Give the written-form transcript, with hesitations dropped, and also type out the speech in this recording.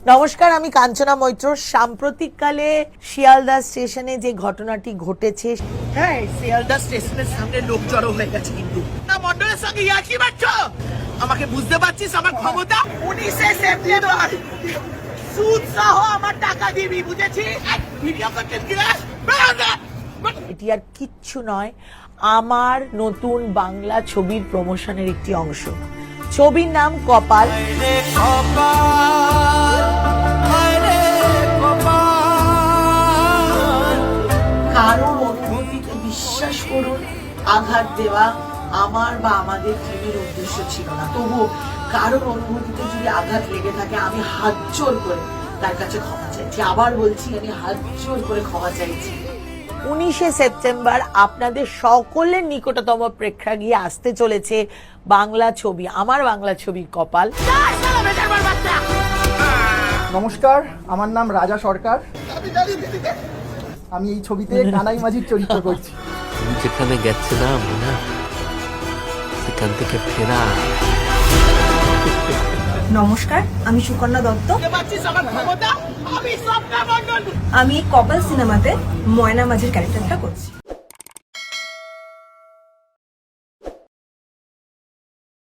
নমস্কার, আমি কাঞ্চনা মৈত্র। সাম্প্রতিককালে শিয়ালদা স্টেশনে যে ঘটনাটি ঘটেছে, হ্যাঁ, শিয়ালদা স্টেশনের সামনে লোক জড়ো হয়ে গেছে কিন্তু না মন্ডলের সঙ্গে ইয়ার্কি মারছো। আমাকে বুঝতে পারছিস আমার ক্ষমতা। 19শে সেপ্টেম্বর সুদ সহ আমার টাকা দিবি, বুঝেছিস? ভিডিও করতে গিয়ে এটি আর কিচ্ছু নয়, আমার নতুন বাংলা ছবির প্রমোশনের একটি অংশ। ছবির নাম কপাল। কারোর অনুভূতিকে বিশ্বাস করুন, আঘাত দেওয়া আমার বা আমাদের টিমের উদ্দেশ্য ছিল না। তবু কারোর অনুভূতিতে যদি আঘাত লেগে থাকে, আমি হাত জোর করে তার কাছে ক্ষমা চাইছি। আবার বলছি, আমি হাত জোর করে ক্ষমা চাইছি। 19শে সেপ্টেম্বর আপনাদের সকলের নিকটতম প্রেক্ষাগৃহে আসতে চলেছে বাংলা ছবি, আমার বাংলা ছবি কপাল। নমস্কার, আমার নাম রাজা সরকার। আমি এই ছবিতে কানাই মাঝির চরিত্র করছি। যেখানে গেছিলাম না সেখান থেকে ফেরা। নমস্কার, আমি সুকন্যা দত্ত। আমার ক্ষমতা। আমি সব মন্ডল। আমি কপাল সিনেমাতে ময়না মাঝির ক্যারেক্টারটা করছি।